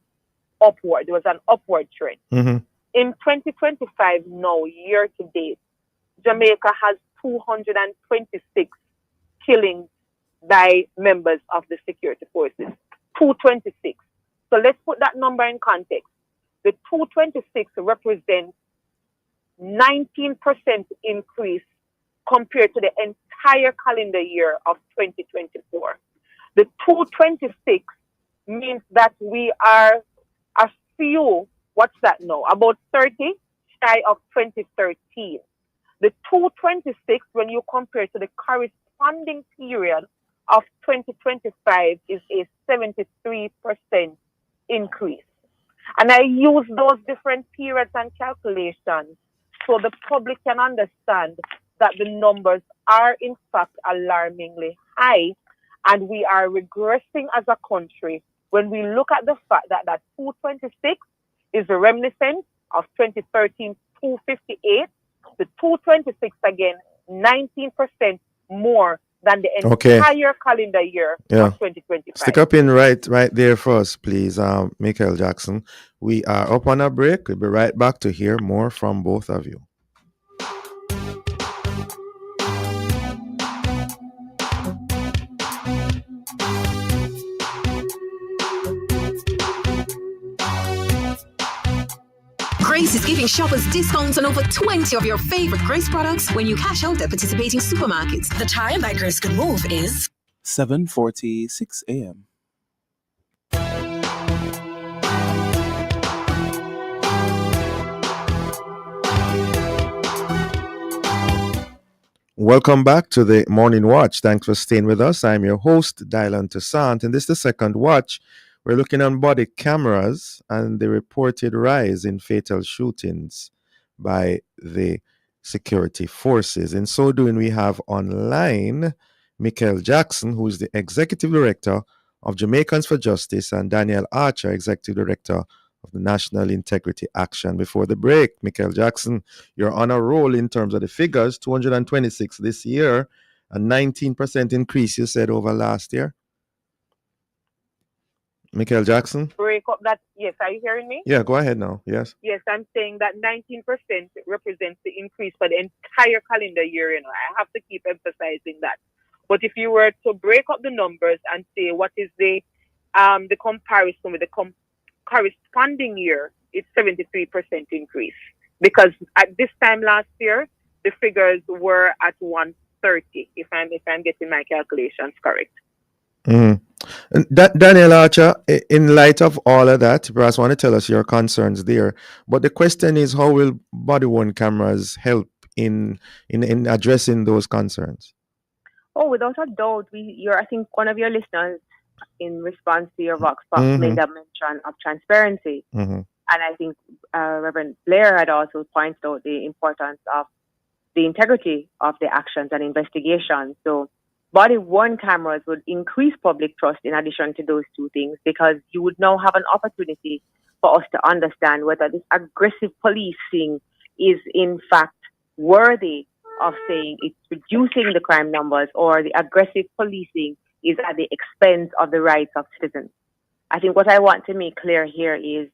upward. There was an upward trend.
Mm-hmm.
In 2025 now, year to date, Jamaica has 226 killings by members of the security forces. 226. So let's put that number in context. The 226 represents 19% increase compared to the entire calendar year of 2024. The 226 means that we are a few, what's that now? About 30 shy of 2013. The 226, when you compare to the corresponding period of 2025, is a 73% increase. And I use those different periods and calculations so the public can understand that the numbers are in fact alarmingly high, and we are regressing as a country when we look at the fact that that 226 is reminiscent of 2013 258. The 226 again, 19% more than the entire calendar year of 2025.
Stick up in right there for us, please, Michael Jackson. We are up on a break. We'll be right back to hear more from both of you.
Grace is giving shoppers discounts on over 20 of your favorite Grace products when you cash out at participating supermarkets. The time that Grace can move is
7:46 a.m.
Welcome back to the Morning Watch. Thanks for staying with us. I'm your host, Dylan Toussaint, and this is the second watch. We're looking on body cameras and the reported rise in fatal shootings by the security forces. In so doing, we have online Michael Jackson, who is the Executive Director of Jamaicans for Justice, and Daniel Archer, Executive Director of the National Integrity Action. Before the break, Michael Jackson, you're on a roll in terms of the figures, 226 this year, a 19% increase, you said, over last year. Michael Jackson?
Break up that. Yes, are you hearing me?
Yeah, go ahead now. Yes.
Yes, I'm saying that 19% represents the increase for the entire calendar year. You know, I have to keep emphasizing that. But if you were to break up the numbers and say what is the comparison with the corresponding year, it's 73% increase. Because at this time last year, the figures were at 130. If I'm getting my calculations correct.
Mm-hmm. Daniel Archer, in light of all of that, perhaps want to tell us your concerns there. But the question is, how will body-worn cameras help in addressing those concerns?
Oh, without a doubt, I think one of your listeners, in response to your Vox Pop, made a mention of transparency, and I think Reverend Blair had also pointed out the importance of the integrity of the actions and investigations. So body-worn cameras would increase public trust in addition to those two things, because you would now have an opportunity for us to understand whether this aggressive policing is in fact worthy of saying it's reducing the crime numbers, or the aggressive policing is at the expense of the rights of citizens. I think what I want to make clear here is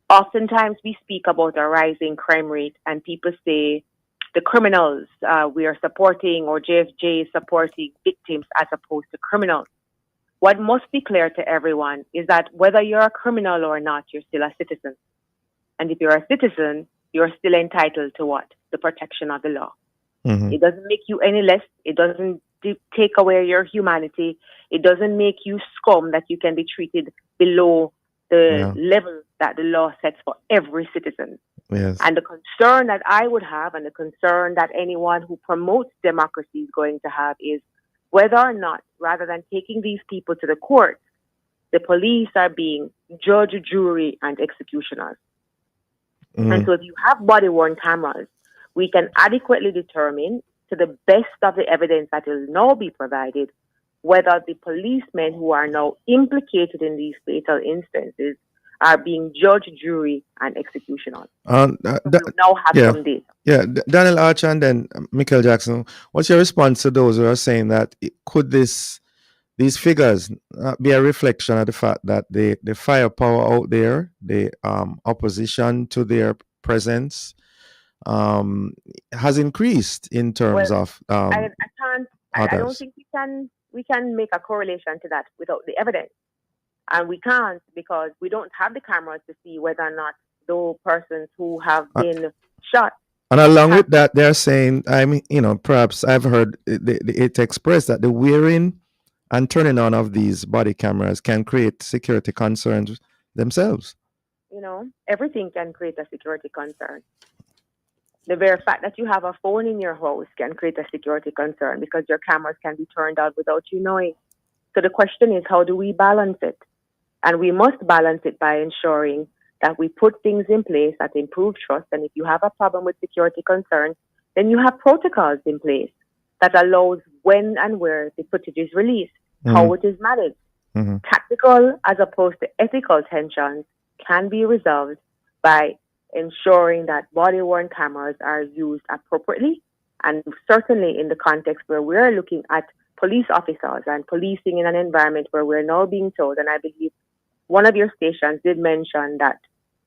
oftentimes we speak about a rising crime rate and people say the criminals we are supporting, or JFJ is supporting victims as opposed to criminals. What must be clear to everyone is that whether you're a criminal or not, you're still a citizen. And if you're a citizen, you're still entitled to what? The protection of the law. It doesn't make you any less. It doesn't take away your humanity. It doesn't make you scum that you can be treated below the level that the law sets for every citizen.
Yes.
And the concern that I would have, and the concern that anyone who promotes democracy is going to have, is whether or not, rather than taking these people to the court, the police are being judge, jury, and executioners. And so if you have body-worn cameras, we can adequately determine, to the best of the evidence that will now be provided, whether the policemen who are now implicated in these fatal instances are being judge, jury, and executioners. Now have some data.
Yeah, Daniel Archer and then Michael Jackson, what's your response to those who are saying that could these figures be a reflection of the fact that the firepower out there, the opposition to their presence, has increased in terms of
I don't think we can we can make a correlation to that without the evidence. And we can't because we don't have the cameras to see whether or not those persons who have been shot.
And along with that, they're saying, perhaps I've heard it expressed that the wearing and turning on of these body cameras can create security concerns themselves.
Everything can create a security concern. The very fact that you have a phone in your house can create a security concern because your cameras can be turned on without you knowing. So the question is, how do we balance it? And we must balance it by ensuring that we put things in place that improve trust. And if you have a problem with security concerns, then you have protocols in place that allows when and where the footage is released, how it is managed. Tactical as opposed to ethical tensions can be resolved by ensuring that body-worn cameras are used appropriately, and certainly in the context where we're looking at police officers and policing in an environment where we're now being told, and I believe one of your stations did mention that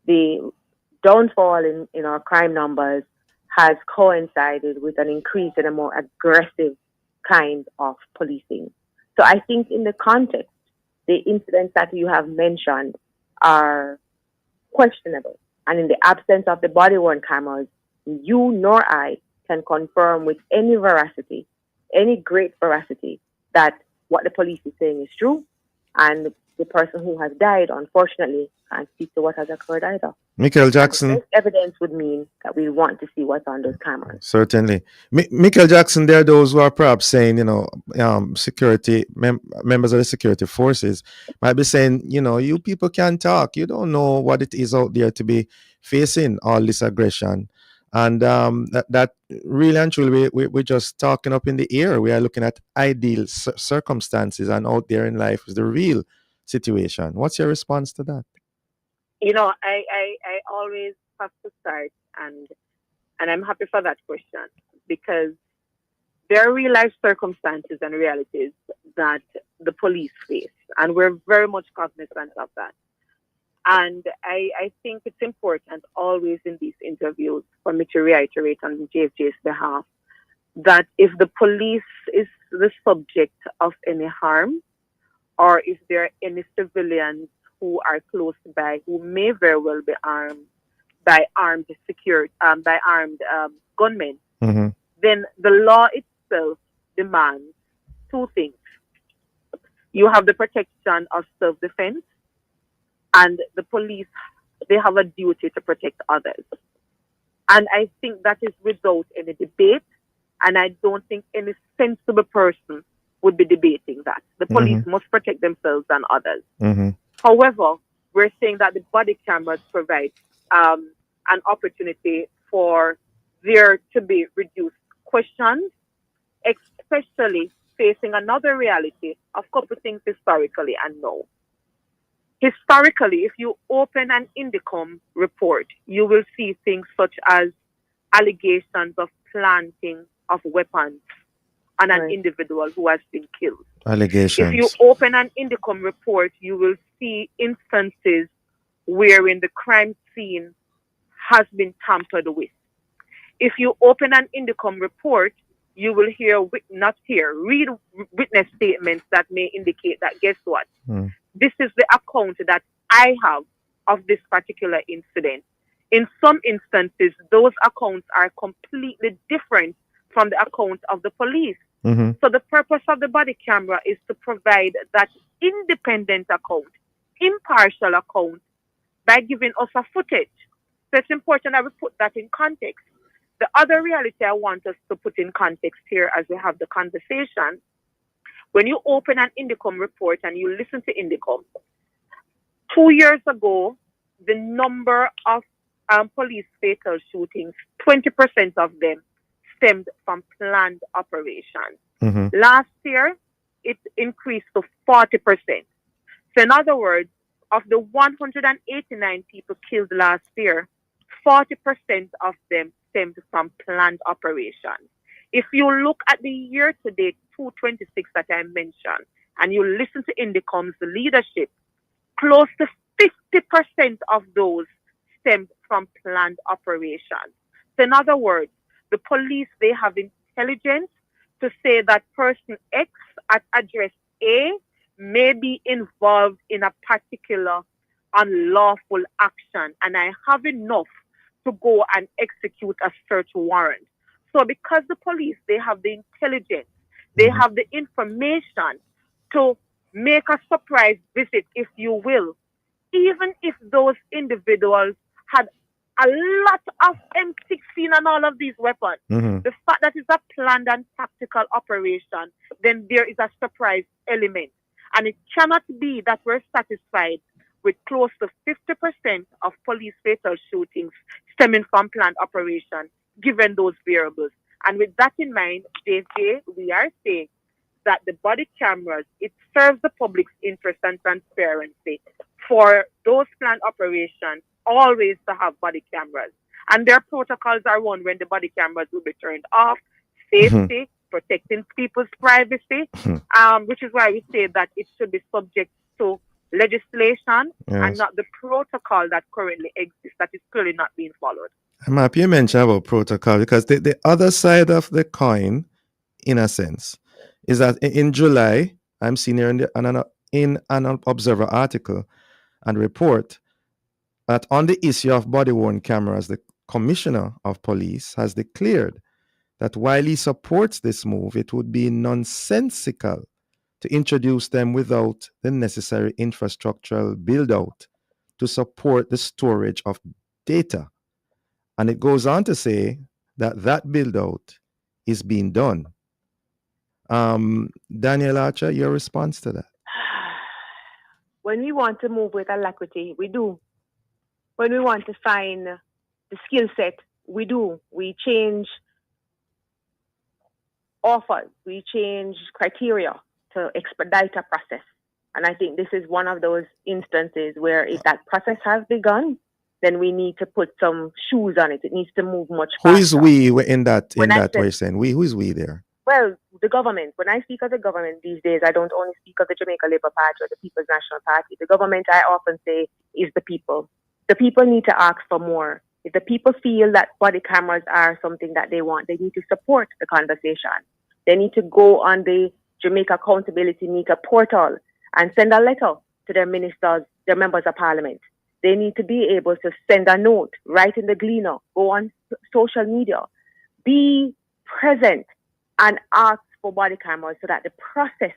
the downfall in our crime numbers has coincided with an increase in a more aggressive kind of policing. So I think in the context, the incidents that you have mentioned are questionable. And in the absence of the body-worn cameras, you nor I can confirm with any veracity, any great veracity, that what the police is saying is true. And the person who has died, unfortunately, can't speak to what has occurred either.
Michael Jackson.
This evidence would mean that we want to see what's on those cameras.
Certainly. Michael Jackson, there are those who are perhaps saying, security, members of the security forces might be saying, you people can't talk. You don't know what it is out there to be facing all this aggression. And that really and truly, we're just talking up in the air. We are looking at ideal circumstances, and out there in life is the real situation. What's your response to that?
I always have to start, and I'm happy for that question, because there are real life circumstances and realities that the police face, and we're very much cognizant of that. And I think it's important always in these interviews for me to reiterate on JFJ's behalf that if the police is the subject of any harm, or if there are any civilians who are close by who may very well be armed by armed gunmen, then the law itself demands two things. You have the protection of self-defense, and the police, they have a duty to protect others. And I think that is without any debate, and I don't think any sensible person would be debating that. The police must protect themselves and others. However, we're saying that the body cameras provide an opportunity for there to be reduced questions, especially facing another reality of couple things historically and now. Historically, if you open an Indicom report, you will see things such as allegations of planting of weapons on an individual who has been killed.
Allegations.
If you open an Indicom report, you will see instances wherein the crime scene has been tampered with. If you open an Indicom report, you will read witness statements that may indicate that, guess what? This is the account that I have of this particular incident. In some instances, those accounts are completely different from the account of the police. So the purpose of the body camera is to provide that independent account, impartial account, by giving us a footage. So it's important that we put that in context. The other reality I want us to put in context here as we have the conversation, when you open an Indicom report and you listen to Indicom, 2 years ago, the number of police fatal shootings, 20% of them stemmed from planned operations. Last year, it increased to 40%. So in other words, of the 189 people killed last year, 40% of them stemmed from planned operations. If you look at the year-to-date 226 that I mentioned, and you listen to Indicom's leadership, close to 50% of those stemmed from planned operations. So in other words, the police, they have intelligence to say that person X at address A may be involved in a particular unlawful action, and I have enough to go and execute a search warrant. So because the police, they have the intelligence, they have the information to make a surprise visit, if you will, even if those individuals had a lot of M16 and all of these weapons, the fact that it's a planned and tactical operation, then there is a surprise element. And it cannot be that we're satisfied with close to 50% of police fatal shootings stemming from planned operation, given those variables. And with that in mind, JJ, we are saying that the body cameras, it serves the public's interest and transparency for those planned operations always to have body cameras. And their protocols are one when the body cameras will be turned off, safety, protecting people's privacy, which is why we say that it should be subject to legislation and not the protocol that currently exists, that is clearly not being followed.
I'm happy you mentioned about protocol, because the other side of the coin, in a sense, is that in July, I'm seeing here in an Observer article and report that on the issue of body-worn cameras, the Commissioner of Police has declared that while he supports this move, it would be nonsensical to introduce them without the necessary infrastructural build-out to support the storage of data. And it goes on to say that that build-out is being done. Daniel Archer, your response to that?
When we want to move with alacrity, we do. When we want to find the skill set, we do. We change offers, we change criteria to expedite a process. And I think this is one of those instances where if that process has begun, then we need to put some shoes on it. It needs to move much faster.
Who is we in that way saying? Who is we there?
Well, the government. When I speak of the government these days, I don't only speak of the Jamaica Labour Party or the People's National Party. The government, I often say, is the people. The people need to ask for more. If the people feel that body cameras are something that they want, they need to support the conversation. They need to go on the Jamaica Accountability Meter portal and send a letter to their ministers, their members of parliament. They need to be able to send a note, write in the Gleaner, go on social media, be present and ask for body cameras so that the process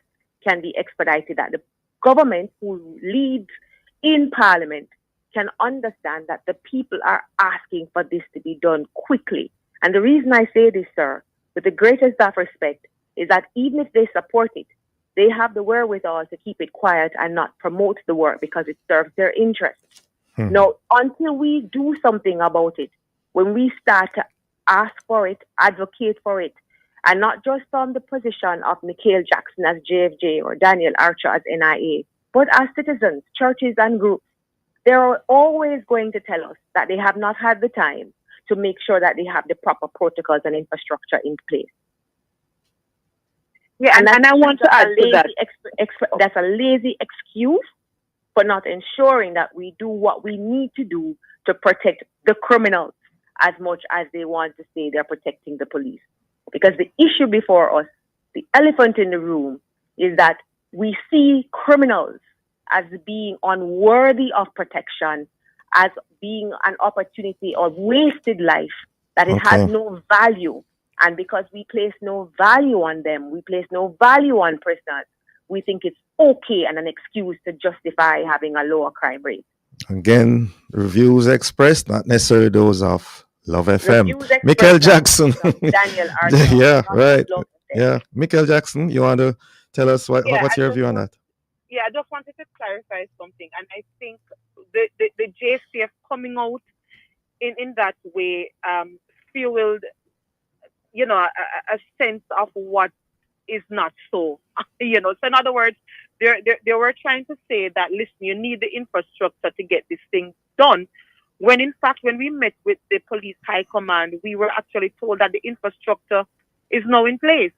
can be expedited, that the government who leads in parliament can understand that the people are asking for this to be done quickly. And the reason I say this, sir, with the greatest of respect, is that even if they support it, they have the wherewithal to keep it quiet and not promote the work because it serves their interests. Now, until we do something about it, when we start to ask for it, advocate for it, and not just from the position of Mikhail Jackson as JFJ or Daniel Archer as NIA, but as citizens, churches and groups, they're always going to tell us that they have not had the time to make sure that they have the proper protocols and infrastructure in place.
Yeah, and I want to add to that.
That's a lazy excuse for not ensuring that we do what we need to do to protect the criminals as much as they want to say they're protecting the police. Because the issue before us, the elephant in the room, is that we see criminals as being unworthy of protection, as being an opportunity or wasted life, that it has no value. And because we place no value on them, we place no value on prisoners, we think it's okay and an excuse to justify having a lower crime rate.
Again, reviews expressed, not necessarily those of Love FM. Michael Jackson.
Daniel Archer.
Yeah, right. Yeah, Michael Jackson, you want to tell us what's your view on that?
Yeah, I just wanted to clarify something. And I think the JCF coming out in that way fueled, a sense of what is not so. So in other words, they were trying to say that, listen, you need the infrastructure to get this thing done. When in fact, when we met with the police high command, we were actually told that the infrastructure is now in place.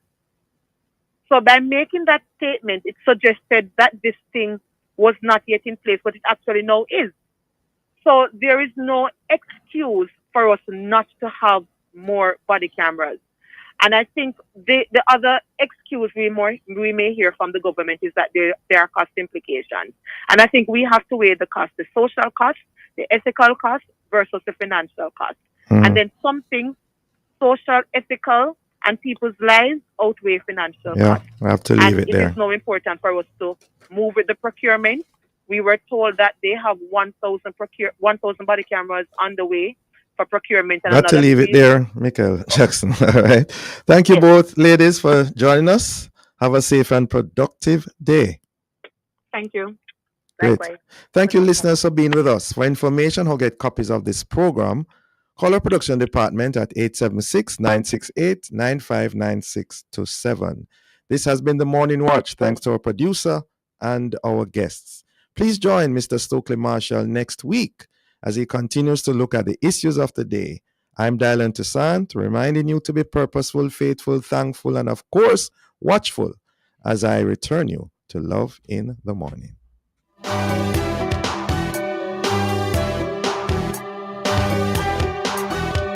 So by making that statement, it suggested that this thing was not yet in place, but it actually now is. So there is no excuse for us not to have more body cameras. And I think the other excuse we may hear from the government is that there are cost implications. And I think we have to weigh the cost, the social cost, the ethical cost versus the financial cost. And then something social, ethical, and people's lives outweigh financial costs.
I have to leave it there.
It is now important for us to move with the procurement. We were told that they have 1,000 body cameras on the way for procurement. And
got to leave it there, Michael Jackson. All right. Thank you both, ladies, for joining us. Have a safe and productive day.
Thank you.
Great. Thank you, listeners, for being with us. For information or get copies of this program, call our production department at 876-968-959627. This has been the Morning Watch. Thanks to our producer and our guests. Please join Mr. Stokely Marshall next week as he continues to look at the issues of the day. I'm Dylan Toussaint, reminding you to be purposeful, faithful, thankful, and of course, watchful as I return you to Love in the Morning.